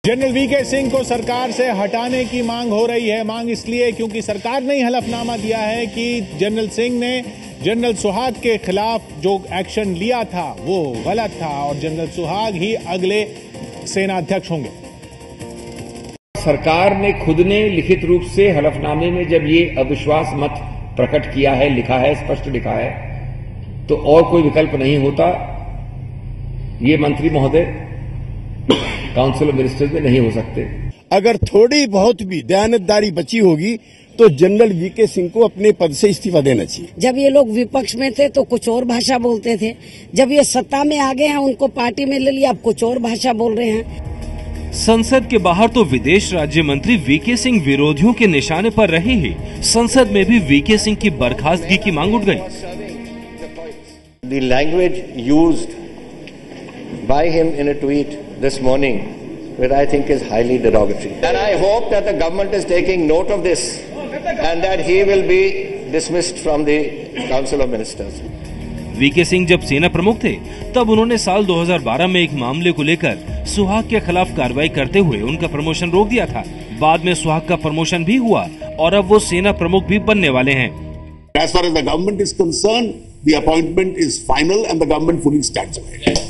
General VK Singh को सरकार से हटाने की मांग हो रही है। मांग इसलिए क्योंकि सरकार ने हलफनामा दिया है कि जनरल सिंह ने जनरल सुहाग के खिलाफ जो एक्शन लिया था वो गलत था और जनरल सुहाग ही अगले सेना अध्यक्ष होंगे। सरकार ने खुद ने लिखित रूप से हलफनामे में जब ये अविश्वास मत प्रकट किया है, लिखा है, स्पष्ट लिखा है, तो और कोई विकल्प नहीं होता। ये मंत्री महोदय काउंसिल ऑफ मिनिस्टर्स में नहीं हो सकते। अगर थोड़ी बहुत भी दयानतदारी बची होगी तो जनरल वीके सिंह को अपने पद से इस्तीफा देना चाहिए। जब ये लोग विपक्ष में थे तो कुछ और भाषा बोलते थे, जब ये सत्ता में आ गए हैं उनको पार्टी में ले लिया, अब कुछ और भाषा बोल रहे हैं। संसद के बाहर तो विदेश राज्य मंत्री वीके सिंह विरोधियों के निशाने पर रहे ही संसद में भी वीके सिंह की बर्खास्तगी की मांग उठ गई। The language used by him in a tweet this morning, which I think is highly derogatory. And I hope that the government is taking note of this and that he will be dismissed from the Council of Ministers. V K Singh जब सेना प्रमुख थे तब उन्होंने साल 2012 में एक मामले को लेकर सुहाग के खिलाफ कार्रवाई करते हुए उनका प्रमोशन रोक दिया था। बाद में सुहाग का प्रमोशन भी हुआ और अब वो सेना प्रमुख भी बनने वाले हैं। As far as the government is concerned, the appointment is final and the government fully stands behind.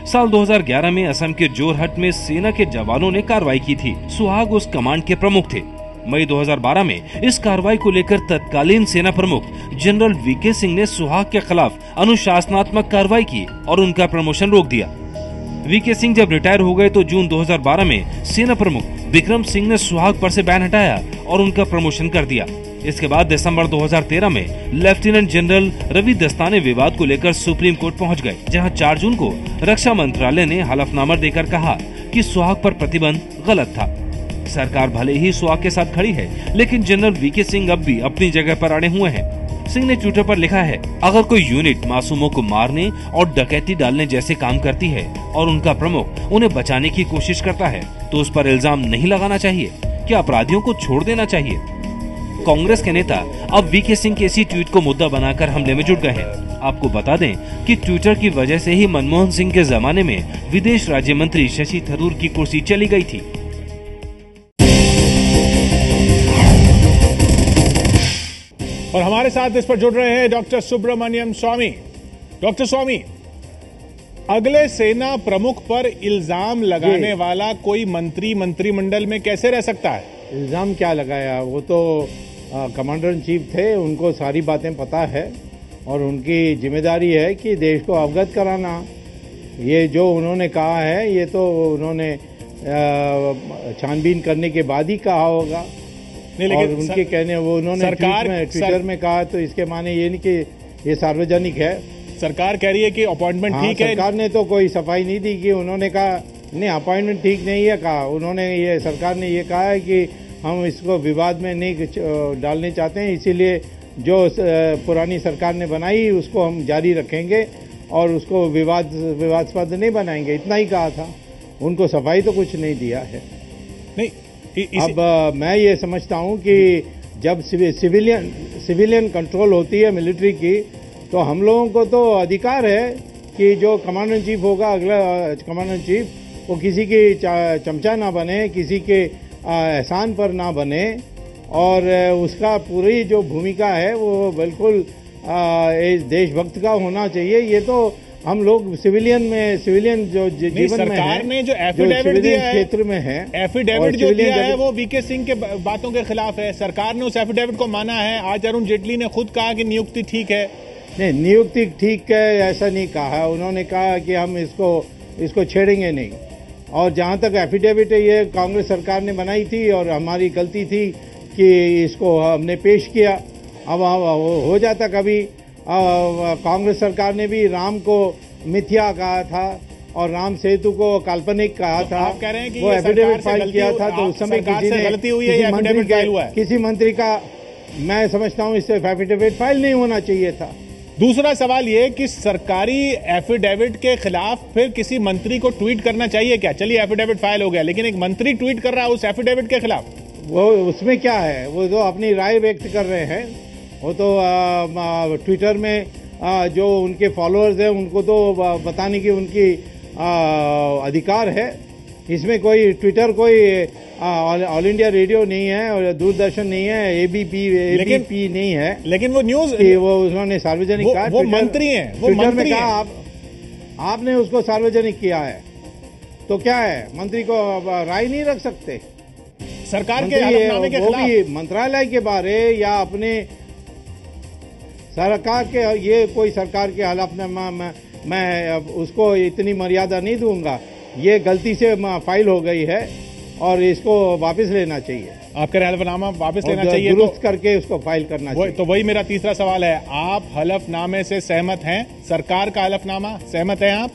साल 2011 में असम के जोरहट में सेना के जवानों ने कार्रवाई की थी। सुहाग उस कमांड के प्रमुख थे। मई 2012 में इस कार्रवाई को लेकर तत्कालीन सेना प्रमुख जनरल वीके सिंह ने सुहाग के खिलाफ अनुशासनात्मक कार्रवाई की और उनका प्रमोशन रोक दिया। वीके सिंह जब रिटायर हो गए तो जून 2012 में सेना प्रमुख विक्रम सिंह ने सुहाग पर से बैन हटाया और उनका प्रमोशन कर दिया। इसके बाद दिसंबर 2013 में लेफ्टिनेंट जनरल रवि दस्ताने विवाद को लेकर सुप्रीम कोर्ट पहुंच गए, जहां 4 जून को रक्षा मंत्रालय ने हलफनामा देकर कहा कि सुहाग पर प्रतिबंध गलत था। सरकार भले ही सुहाग के साथ खड़ी है, लेकिन जनरल वीके सिंह अब भी अपनी जगह पर अड़े हुए हैं। सिंह ने ट्विटर पर लिखा है, अगर कोई यूनिट मासूमों को मारने और डकैती डालने जैसे काम करती है और उनका प्रमुख उन्हें बचाने की कोशिश करता है तो उस पर इल्जाम नहीं लगाना चाहिए, क्या अपराधियों को छोड़ देना चाहिए। कांग्रेस के नेता अब वीके सिंह के इसी ट्वीट को मुद्दा बनाकर हमले में जुट गए हैं। आपको बता दें कि ट्विटर की वजह से ही मनमोहन सिंह के जमाने में विदेश राज्य मंत्री शशि थरूर की कुर्सी चली गई थी। और हमारे साथ इस पर जुड़ रहे हैं डॉक्टर सुब्रमण्यम स्वामी। डॉक्टर स्वामी, अगले सेना प्रमुख पर इल्जाम लगाने वाला कोई मंत्री मंत्रिमंडल में कैसे रह सकता है? इल्जाम क्या लगाया, वो तो कमांडर इन चीफ थे, उनको सारी बातें पता है और उनकी जिम्मेदारी है कि देश को अवगत कराना। ये जो उन्होंने कहा है ये तो उन्होंने छानबीन करने के बाद ही कहा होगा। नहीं, और उनके कहने वो उन्होंने ट्विटर में कहा तो इसके माने ये नहीं कि ये सार्वजनिक है। सरकार कह रही है कि अपॉइंटमेंट ठीक है। सरकार ने तो कोई सफाई नहीं दी कि उन्होंने कहा नहीं अपॉइंटमेंट ठीक नहीं है। कहा उन्होंने ये सरकार ने ये कहा है कि हम इसको विवाद में नहीं डालने चाहते हैं, इसीलिए जो पुरानी सरकार ने बनाई उसको हम जारी रखेंगे और उसको विवादास्पद नहीं बनाएंगे, इतना ही कहा था। उनको सफाई तो कुछ नहीं दिया है। नहीं अब मैं ये समझता हूँ कि जब सिविलियन कंट्रोल होती है मिलिट्री की, तो हम लोगों को तो अधिकार है कि जो कमांडर इन चीफ होगा, अगला कमांडर इन चीफ, वो किसी की चमचा ना बने, किसी के एहसान पर ना बने और उसका पूरी जो भूमिका है वो बिल्कुल देशभक्त का होना चाहिए। ये तो हम लोग सिविलियन जो जीवन में है, ने जो एफिडेविट दिया है क्षेत्र में है, एफिडेविट जो दिया है वो वीके सिंह के बातों के खिलाफ है। सरकार ने उस एफिडेविट को माना है। आज अरुण जेटली ने खुद कहा कि नियुक्ति ठीक है। नहीं, नियुक्ति ठीक है ऐसा नहीं कहा। उन्होंने कहा कि हम इसको छेड़ेंगे नहीं। और जहां तक एफिडेविट है ये कांग्रेस सरकार ने बनाई थी और हमारी गलती थी कि इसको हमने पेश किया। अब हो जाता कभी। कांग्रेस सरकार ने भी राम को मिथ्या कहा था और राम सेतु को काल्पनिक कहा था। आप कह रहे हैं कि वो एफिडेविट फाइल किया था तो उस समय गलती हुई है या एफिडेविट फाइल हुआ है? किसी मंत्री का मैं समझता हूं इससे एफिडेविट फाइल नहीं होना चाहिए था। दूसरा सवाल ये कि सरकारी एफिडेविट के खिलाफ फिर किसी मंत्री को ट्वीट करना चाहिए क्या? चलिए एफिडेविट फाइल हो गया, लेकिन एक मंत्री ट्वीट कर रहा है उस एफिडेविट के खिलाफ, वो उसमें क्या है? वो तो अपनी राय व्यक्त कर रहे हैं। वो तो ट्विटर में जो उनके फॉलोअर्स हैं उनको तो बताने की उनकी अधिकार है। इसमें कोई ट्विटर, कोई ऑल इंडिया रेडियो नहीं है और दूरदर्शन नहीं है, एबीपी नहीं है। लेकिन वो न्यूज वो उन्होंने सार्वजनिक कहा, वो मंत्री हैं, वो ट्विटर मंत्री में कहा आपने उसको सार्वजनिक किया है, तो क्या है, मंत्री को राय नहीं रख सकते? सरकार के हलफनामे के खिलाफ, वो भी मंत्रालय के बारे या अपने सरकार के, ये कोई सरकार के हलफनामा मैं उसको इतनी मर्यादा नहीं दूंगा। ये गलती से फाइल हो गई है और इसको वापस लेना चाहिए। आप कह रहे हैं हलफनामा वापस लेना चाहिए, दुरुस्त करके उसको फाइल करना चाहिए। तो वही मेरा तीसरा सवाल है, आप हलफनामे से सहमत हैं? सरकार का हलफनामा सहमत हैं आप?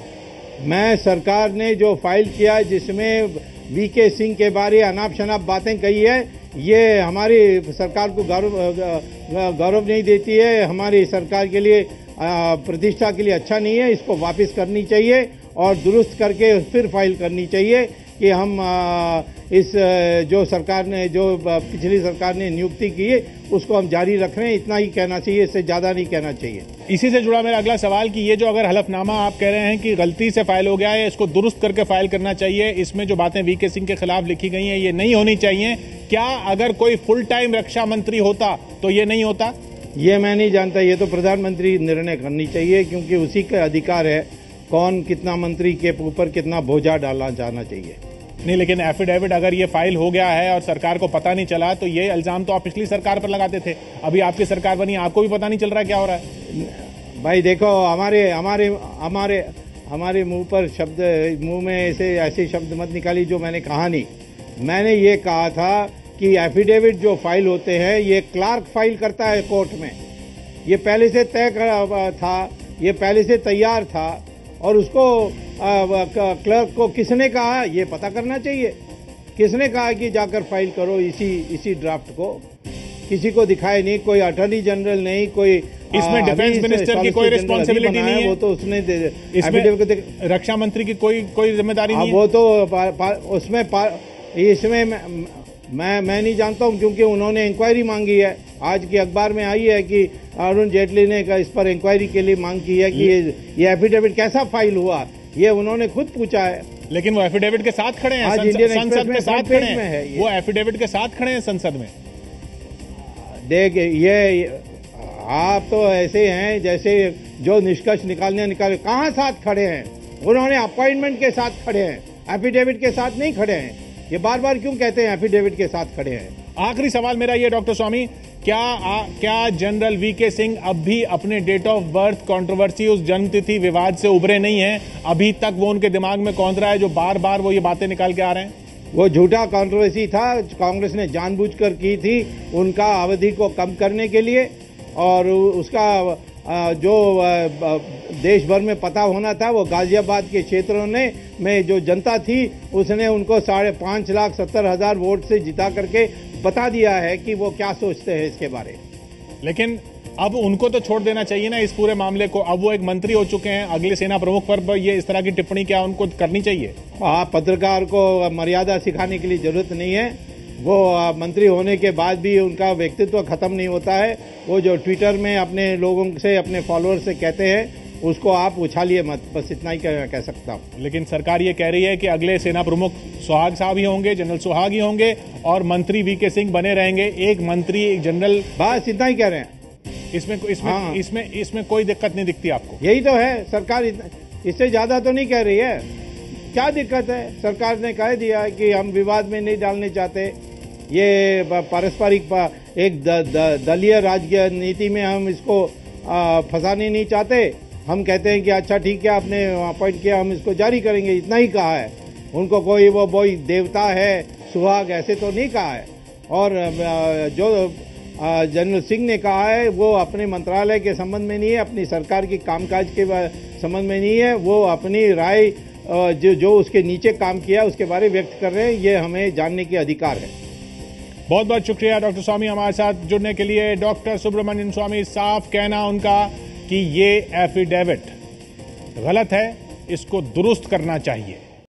मैं सरकार ने जो फाइल किया जिसमें वीके सिंह के बारे अनाप शनाप बातें कही है, ये हमारी सरकार को गौरव नहीं देती है, हमारी सरकार के लिए प्रतिष्ठा के लिए अच्छा नहीं है। इसको वापस करनी चाहिए और दुरुस्त करके फिर फाइल करनी चाहिए कि हम इस जो सरकार ने, जो पिछली सरकार ने नियुक्ति की है, उसको हम जारी रख रहे हैं। इतना ही कहना चाहिए, इससे ज्यादा नहीं कहना चाहिए। इसी से जुड़ा मेरा अगला सवाल कि ये जो अगर हलफनामा आप कह रहे हैं कि गलती से फाइल हो गया है, इसको दुरुस्त करके फाइल करना चाहिए, इसमें जो बातें वीके सिंह के खिलाफ लिखी गई हैं ये नहीं होनी चाहिए, क्या अगर कोई फुल टाइम रक्षा मंत्री होता तो ये नहीं होता? ये मैं नहीं जानता, ये तो प्रधानमंत्री निर्णय करनी चाहिए, क्योंकि उसी का अधिकार है कौन कितना मंत्री के ऊपर कितना बोझा डालना जाना चाहिए। नहीं, लेकिन एफिडेविट अगर ये फाइल हो गया है और सरकार को पता नहीं चला, तो ये इल्जाम तो आप पिछली सरकार पर लगाते थे। अभी आपकी सरकार बनी, आपको भी पता नहीं चल रहा क्या हो रहा है? भाई देखो, हमारे मुंह पर शब्द, मुंह में ऐसे शब्द मत निकाली जो मैंने कहा नहीं। मैंने ये कहा था कि एफिडेविट जो फाइल होते हैं ये क्लार्क फाइल करता है कोर्ट में। ये पहले से तय था, ये पहले से तैयार था और उसको क्लर्क को किसने कहा ये पता करना चाहिए। किसने कहा कि जाकर फाइल करो इसी ड्राफ्ट को? किसी को दिखाए नहीं, कोई अटॉर्नी जनरल नहीं, कोई इसमें डिफेंस मिनिस्टर की कोई रिस्पॉन्सिबिलिटी नहीं है। वो तो उसने इसमें रक्षा मंत्री की कोई जिम्मेदारी नहीं है। वो तो इसमें मैं नहीं जानता हूं, क्योंकि उन्होंने इंक्वायरी मांगी है। आज की अखबार में आई है कि अरुण जेटली ने इस पर इंक्वायरी के लिए मांग की है कि ये एफिडेविट कैसा फाइल हुआ, ये उन्होंने खुद पूछा है। लेकिन वो एफिडेविट के साथ खड़े हैं, संसद में साथ खड़े हैं, वो एफिडेविट के साथ खड़े हैं संसद में। देख, ये आप तो ऐसे हैं जैसे जो निष्कर्ष निकाले, कहाँ साथ खड़े हैं? उन्होंने अपॉइंटमेंट के साथ खड़े हैं, एफिडेविट के साथ नहीं खड़े हैं। ये बार बार क्यों कहते हैं एफिडेविट के साथ खड़े हैं? आखिरी सवाल मेरा ये, डॉक्टर स्वामी, क्या जनरल वीके सिंह अब भी अपने डेट ऑफ बर्थ कंट्रोवर्सी, उस जन्मतिथि विवाद से उभरे नहीं हैं? अभी तक वो उनके दिमाग में कौंध रहा है जो बार बार वो ये बातें निकाल के आ रहे हैं? वो झूठा कंट्रोवर्सी था, कांग्रेस ने जानबूझकर की थी उनका अवधि को कम करने के लिए, और उसका जो देश भर में पता होना था वो गाजियाबाद के क्षेत्रों में जो जनता थी उसने उनको 5,70,000 वोट से जिता करके बता दिया है कि वो क्या सोचते हैं इसके बारे। लेकिन अब उनको तो छोड़ देना चाहिए ना इस पूरे मामले को। अब वो एक मंत्री हो चुके हैं, अगले सेना प्रमुख पर ये इस तरह की टिप्पणी क्या उनको करनी चाहिए? पत्रकार को मर्यादा सिखाने की लिए जरूरत नहीं है। वो मंत्री होने के बाद भी उनका व्यक्तित्व खत्म नहीं होता है। वो जो ट्विटर में अपने लोगों से, अपने फॉलोअर्स से कहते हैं, उसको आप उछालिए मत, बस इतना ही कह सकता हूं। लेकिन सरकार ये कह रही है कि अगले सेना प्रमुख सुहाग साहब ही होंगे, जनरल सुहाग ही होंगे, और मंत्री वीके सिंह बने रहेंगे। एक मंत्री, एक जनरल, बस इतना ही कह रहे हैं। इसमें कोई दिक्कत नहीं दिखती आपको? यही तो है, सरकार इससे ज्यादा तो नहीं कह रही है। क्या दिक्कत है? सरकार ने कह दिया कि हम विवाद में नहीं डालने चाहते, ये पारस्परिक एक दलीय राजनीति में हम इसको फंसाने नहीं चाहते। हम कहते हैं कि अच्छा ठीक है, आपने अपॉइंट किया, हम इसको जारी करेंगे, इतना ही कहा है। उनको कोई देवता है सुहाग ऐसे तो नहीं कहा है। और जो जनरल सिंह ने कहा है वो अपने मंत्रालय के संबंध में नहीं है, अपनी सरकार की कामकाज के संबंध में नहीं है। वो अपनी राय जो उसके नीचे काम किया उसके बारे में व्यक्त कर रहे हैं, ये हमें जानने के अधिकार है। बहुत बहुत शुक्रिया डॉक्टर स्वामी हमारे साथ जुड़ने के लिए। डॉक्टर सुब्रमण्यम स्वामी, साफ कहना उनका कि ये एफिडेविट गलत है, इसको दुरुस्त करना चाहिए।